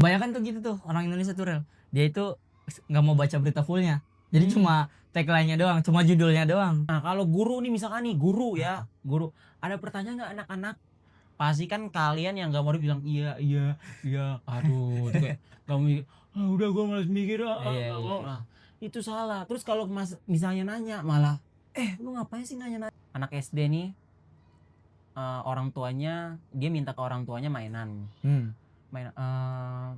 Kebanyakan tuh gitu tuh orang Indonesia tuh Rel. Dia itu nggak mau baca berita fullnya. Jadi cuma tagline-nya doang, cuma judulnya doang. Nah, kalau guru nih misalkan nih guru ya, guru ada pertanyaan nggak anak-anak? Pasti kan kalian yang nggak mau bilang iya iya iya, aduh, tuh kayak kamu mikir, ah, udah gua malas mikir Iya, nggak iya. mau. Nah, itu salah. Terus kalau misalnya nanya malah, lu ngapain sih nanya-nanya? Anak SD nih, orang tuanya dia minta ke orang tuanya mainan. Mainan,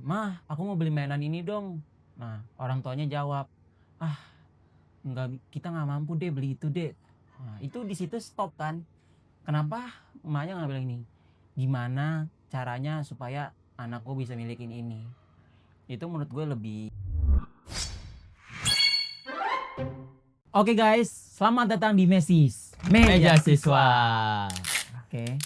mah aku mau beli mainan ini dong. Nah, orang tuanya jawab, ah kita nggak mampu deh beli itu deh. Nah, itu di situ stop kan. Kenapa emaknya nggak bilang ini, gimana caranya supaya anakku bisa milikin ini? Itu menurut gue lebih. Oke guys, selamat datang di Meja Siswa. Oke,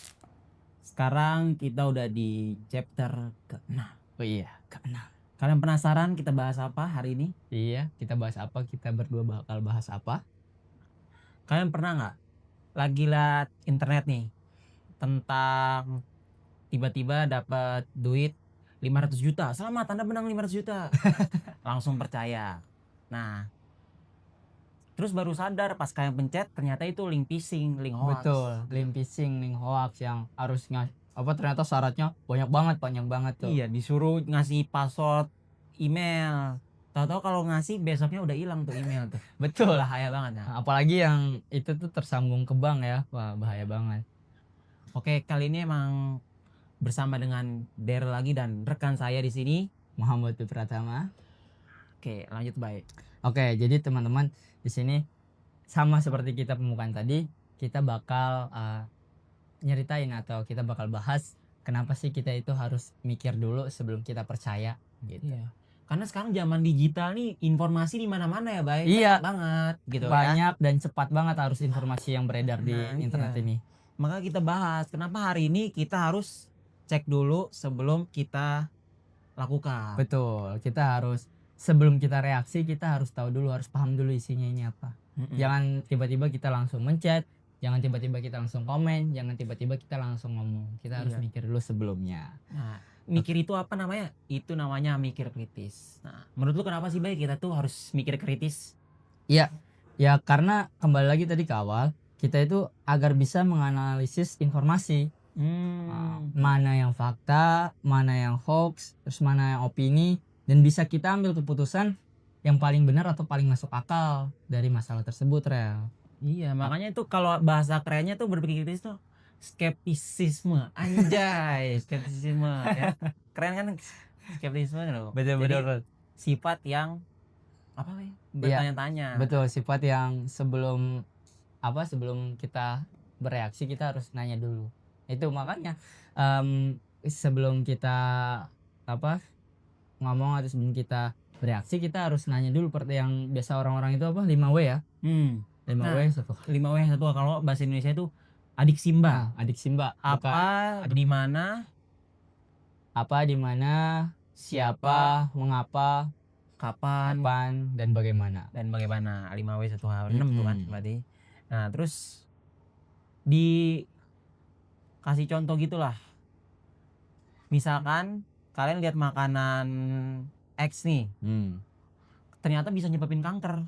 sekarang kita udah di chapter ke-6. Oh iya, keenam. Kalian penasaran kita bahas apa hari ini? Iya, kita bahas apa? Kita berdua bakal bahas apa? Kalian pernah nggak lagi liat internet nih tentang tiba-tiba dapat duit 500 juta, selamat Anda menang 500 juta. Langsung percaya. Nah, terus baru sadar pas kalian pencet ternyata itu link phishing, link hoax. Betul, link phishing, link hoax yang harusnya ternyata syaratnya panjang banget tuh. Iya, disuruh ngasih password email. Tahu-tahu kalau ngasih besoknya udah hilang tuh email tuh. Betul. Bahaya banget ya. Apalagi yang itu tuh tersambung ke bank ya. Wah, bahaya banget. Oke, kali ini emang bersama dengan Daryl lagi dan rekan saya di sini Muhammad Pratama. Oke, lanjut baik. Oke, jadi teman-teman di sini sama seperti kita pembukaan tadi, kita bakal nyeritain atau kita bakal bahas kenapa sih kita itu harus mikir dulu sebelum kita percaya gitu. Iya. Karena sekarang zaman digital nih informasi di mana-mana ya, Bay. Iya. Banyak banget gitu Banyak dan cepat banget harus informasi yang beredar di internet iya. ini. Maka kita bahas kenapa hari ini kita harus cek dulu sebelum kita lakukan. Betul, kita harus sebelum kita reaksi kita harus tahu dulu, harus paham dulu isinya ini apa. Jangan tiba-tiba kita langsung mencet, jangan tiba-tiba kita langsung komen, jangan tiba-tiba kita langsung ngomong. Kita harus mikir dulu sebelumnya. Nah, mikir itu apa namanya? Itu namanya mikir kritis. Nah, menurut lu kenapa sih Bay kita tuh harus mikir kritis? Iya, ya karena kembali lagi tadi ke awal, kita itu agar bisa menganalisis informasi. Mana yang fakta, mana yang hoax, terus mana yang opini, dan bisa kita ambil keputusan yang paling benar atau paling masuk akal dari masalah tersebut, Rel. Iya, makanya itu kalau bahasa kerennya tuh berpikir kritis tuh skeptisisme. Anjay, skeptisisme ya. Keren kan skeptisisme loh. Betul. Sifat yang apa ya? Bertanya-tanya. Betul, sifat yang sebelum kita bereaksi kita harus nanya dulu. Itu makanya sebelum kita ngomong atau sebelum kita bereaksi kita harus nanya dulu seperti yang biasa orang-orang itu 5W ya. 5W satu. 5W satu kalau bahasa Indonesia itu adik Simba. Adik Simba. Apa, di mana, siapa, mengapa, kapan, dan bagaimana. 5W 1H6 tuh kan berarti. Nah, terus kasih contoh gitulah. Misalkan kalian lihat makanan X nih, ternyata bisa nyebabin kanker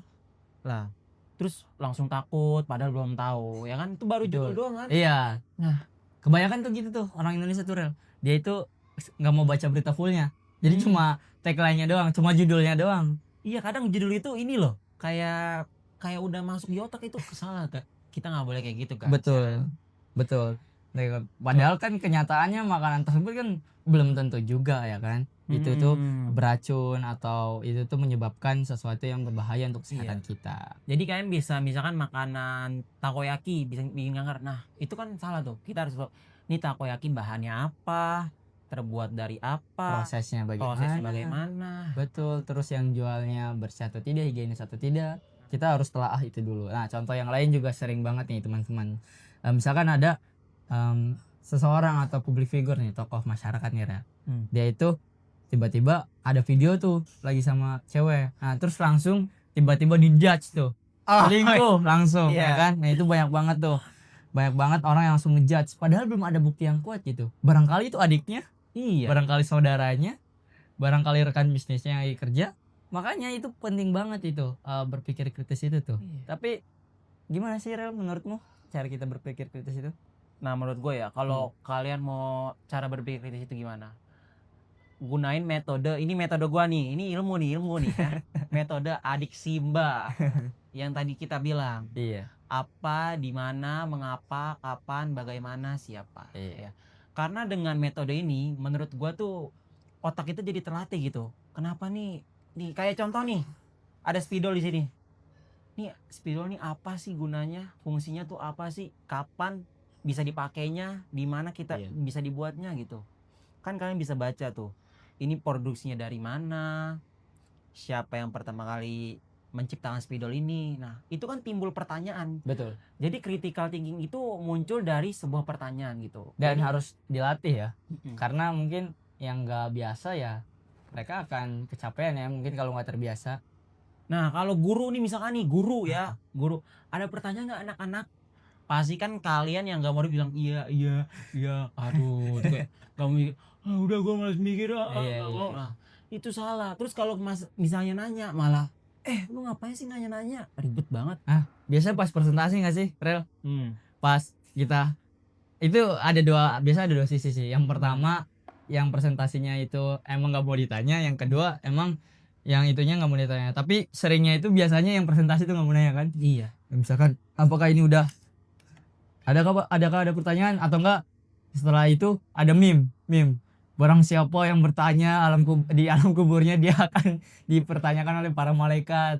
lah, terus langsung takut padahal belum tahu ya kan, itu baru judul doang kan. Iya. Nah, kebanyakan tuh gitu tuh orang Indonesia tuh Rel. Dia itu nggak mau baca berita fullnya, jadi cuma tagline-nya doang, cuma judulnya doang. Iya, kadang judul itu ini loh kayak udah masuk di otak, itu salah kan. Kita nggak boleh kayak gitu kan. Betul. Padahal kan kenyataannya makanan tersebut kan belum tentu juga ya kan. Itu tuh beracun atau itu tuh menyebabkan sesuatu yang berbahaya untuk kesehatan kita. Jadi kalian bisa misalkan makanan takoyaki bisa bikin kanker. Nah, itu kan salah tuh. Kita harus tahu nih takoyaki bahannya apa, terbuat dari apa, prosesnya bagaimana. Betul. Terus yang jualnya bersih atau tidak, higienis atau tidak, kita harus telaah itu dulu. Nah, contoh yang lain juga sering banget nih teman-teman. Misalkan ada seseorang atau public figure nih, tokoh masyarakat nih Rel. Dia itu tiba-tiba ada video tuh lagi sama cewek. Nah, terus langsung tiba-tiba dijudge tuh. Selingkuh langsung ya kan. Nah, itu banyak banget tuh. Banyak banget orang yang langsung ngejudge padahal belum ada bukti yang kuat gitu. Barangkali itu adiknya, barangkali saudaranya, barangkali rekan bisnisnya yang lagi kerja, makanya itu penting banget itu berpikir kritis itu tuh. Tapi gimana sih Rel menurutmu cara kita berpikir kritis itu? Nah menurut gue ya, kalau kalian mau cara berpikir kritis itu gimana, gunain metode, ini metode gua nih, ini ilmu nih ya. Metode adik Simba yang tadi kita bilang, Iya. apa, di mana, mengapa, kapan, bagaimana, siapa. Iya. Ya. Karena dengan metode ini menurut gua tuh otak itu jadi terlatih gitu. Kenapa nih kayak contoh nih, ada spidol di sini. Nih spidol nih apa sih gunanya, fungsinya tuh apa sih, kapan bisa dipakainya, di mana kita bisa dibuatnya gitu. Kan kalian bisa baca tuh, ini produksinya dari mana, siapa yang pertama kali menciptakan spidol ini. Nah itu kan timbul pertanyaan. Betul. Jadi critical thinking itu muncul dari sebuah pertanyaan gitu. Dan Jadi, harus dilatih ya. Karena mungkin yang nggak biasa ya mereka akan kecapean ya mungkin kalau nggak terbiasa. Nah kalau guru nih misalkan nih guru ada pertanyaan nggak anak-anak, pasti kan kalian yang nggak mau bilang iya, aduh tuh kayak kamu udah gue malas mikir Nah, itu salah. Terus kalau misalnya nanya malah lu ngapain sih nanya-nanya, ribet banget. Biasanya pas presentasi nggak sih Rel? Pas kita itu biasa ada dua sisi sih. Yang pertama yang presentasinya itu emang nggak mau ditanya, yang kedua emang yang itunya nggak mau ditanya. Tapi seringnya itu biasanya yang presentasi itu nggak mau nanya kan? Iya. Misalkan apakah ini udah adakah ada pertanyaan atau enggak, setelah itu ada meme barang siapa yang bertanya di alam kuburnya dia akan dipertanyakan oleh para malaikat.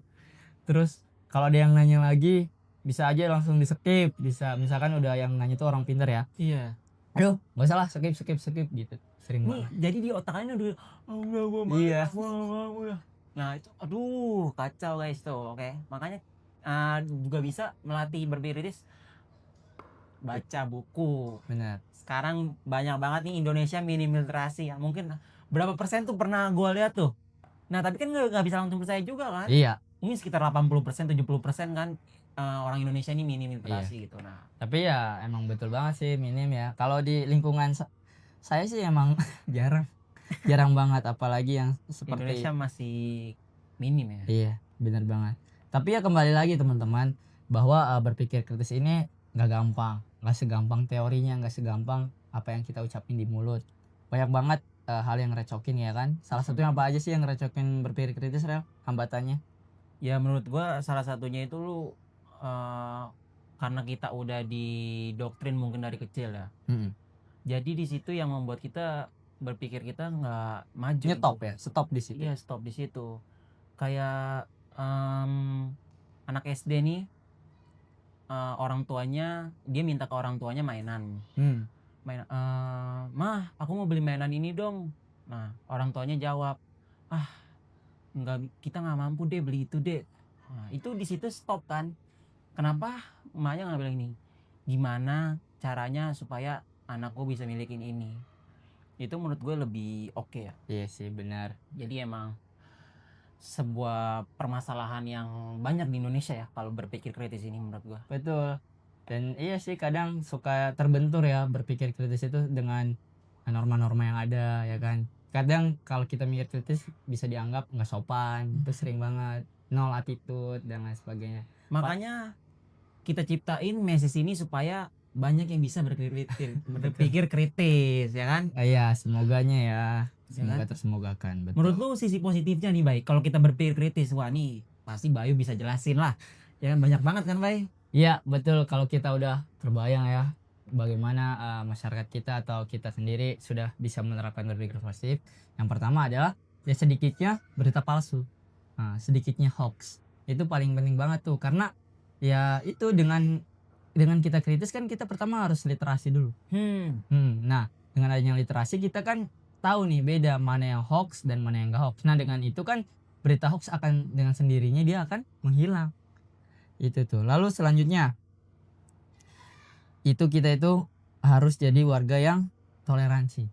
Terus kalau ada yang nanya lagi bisa aja langsung di skip, bisa misalkan udah yang nanya itu orang pintar ya, iya, aduh nggak salah skip gitu sering banget. Jadi di otaknya udah iya. Nah itu aduh kacau guys tuh. Oke, makanya juga bisa melatih berpikir kritis, baca buku. Benar. Sekarang banyak banget nih Indonesia minim literasi ya. Mungkin berapa persen tuh pernah gue lihat tuh. Nah tapi kan nggak bisa langsung percaya juga kan. Iya. Mungkin sekitar 80% 70% kan orang Indonesia ini minim literasi gitu. Nah tapi ya emang betul banget sih minim ya. Kalau di lingkungan saya sih emang jarang banget, apalagi yang seperti Indonesia masih minim ya. Iya benar banget. Tapi ya kembali lagi teman-teman bahwa berpikir kritis ini nggak gampang, nggak segampang teorinya, nggak segampang apa yang kita ucapin di mulut. Banyak banget hal yang ngerecokin ya kan. Salah satunya apa aja sih yang ngerecokin berpikir kritis Rel, hambatannya? Ya menurut gua salah satunya itu lu karena kita udah didoktrin mungkin dari kecil ya. Jadi di situ yang membuat kita berpikir kita nggak maju. Stop di situ. Iya stop di situ. Kayak anak SD nih, orang tuanya dia minta ke orang tuanya mainan. Mah aku mau beli mainan ini dong. Nah orang tuanya jawab, kita nggak mampu deh beli itu deh. Nah itu di situ stop kan. Kenapa emaknya nggak bilang ini, gimana caranya supaya anakku bisa milikin ini? Itu menurut gue lebih oke ya. Iya sih benar. Jadi emang sebuah permasalahan yang banyak di Indonesia ya kalau berpikir kritis ini menurut gua. Betul. Dan iya sih kadang suka terbentur ya berpikir kritis itu dengan norma-norma yang ada ya kan. Kadang kalau kita mikir kritis bisa dianggap nggak sopan, itu sering banget, nol attitude dan lain sebagainya. Makanya kita ciptain message ini supaya banyak yang bisa berpikir kritis ya kan. Iya semoganya ya. Semoga tersemogakan. Betul. Menurut lu sisi positifnya nih Bay, kalau kita berpikir kritis, wah nih pasti Bayu bisa jelasin lah ya kan, banyak banget kan Bay. Iya betul, kalau kita udah terbayang ya bagaimana masyarakat kita atau kita sendiri sudah bisa menerapkan berpikir positif. Yang pertama adalah ya sedikitnya berita palsu, sedikitnya hoax. Itu paling penting banget tuh, karena ya itu dengan kita kritis kan kita pertama harus literasi dulu. Nah dengan adanya literasi kita kan tahu nih beda mana yang hoax dan mana yang enggak hoax. Nah dengan itu kan berita hoax akan dengan sendirinya dia akan menghilang. Itu tuh. Lalu selanjutnya itu kita itu harus jadi warga yang toleransi,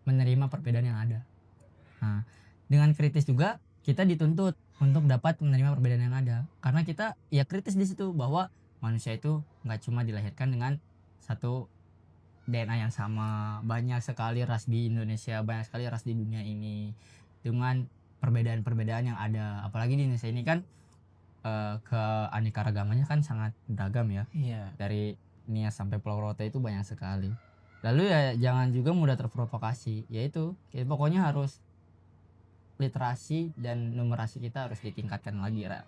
menerima perbedaan yang ada. Nah dengan kritis juga kita dituntut untuk dapat menerima perbedaan yang ada, karena kita ya kritis di situ bahwa manusia itu nggak cuma dilahirkan dengan satu DNA yang sama, banyak sekali ras di Indonesia, banyak sekali ras di dunia ini. dengan perbedaan-perbedaan yang ada. Apalagi di Indonesia ini kan keanekaragamannya kan sangat beragam ya. Iya. Dari Nias sampai Pulau Rote itu banyak sekali. Lalu ya jangan juga mudah terprovokasi, yaitu pokoknya harus literasi dan numerasi kita harus ditingkatkan lagi, Ra.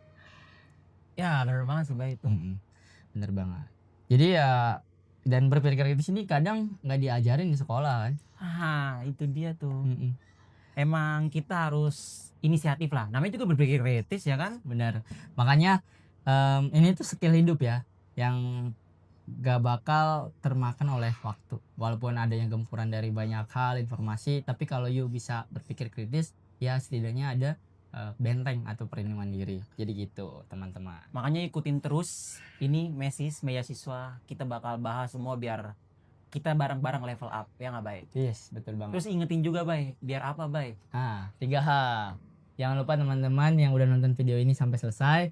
Ya, benar banget sih Bay itu. Bener banget. Jadi ya, dan berpikir kritis ini kadang nggak diajarin di sekolah kan. Itu dia tuh. Emang kita harus inisiatif lah. Namanya juga berpikir kritis ya kan? Bener. Makanya ini tuh skill hidup ya, yang gak bakal termakan oleh waktu. Walaupun ada yang gempuran dari banyak hal informasi, tapi kalau you bisa berpikir kritis, ya setidaknya ada benteng atau perlindungan diri. Jadi gitu teman-teman. Makanya ikutin terus ini Mesis Siswa. Kita bakal bahas semua biar kita bareng-bareng level up, ya nggak Bay? Yes, betul banget. Terus ingetin juga Bay, biar apa Bay? 3 hal. Jangan lupa teman-teman yang udah nonton video ini sampai selesai,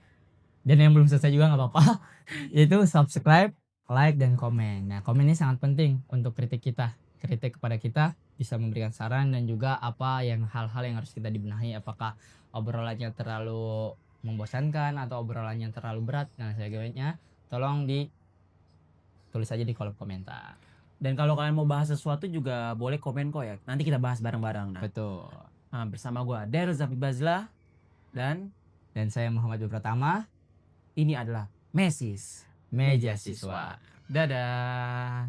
dan yang belum selesai juga nggak apa-apa, yaitu subscribe, like, dan komen. Nah, komen ini sangat penting untuk kritik kepada kita, bisa memberikan saran dan juga apa yang hal-hal yang harus kita dibenahi, apakah obrolannya terlalu membosankan atau obrolannya terlalu berat. Nah, sebagainya tolong ditulis aja di kolom komentar. Dan kalau kalian mau bahas sesuatu juga boleh komen kok ya. Nanti kita bahas bareng-bareng. Betul. Nah, bersama gua Daryl Zafi Bazla dan saya Muhammad Pratama. Ini adalah Mesis Meja Siswa. Dadah.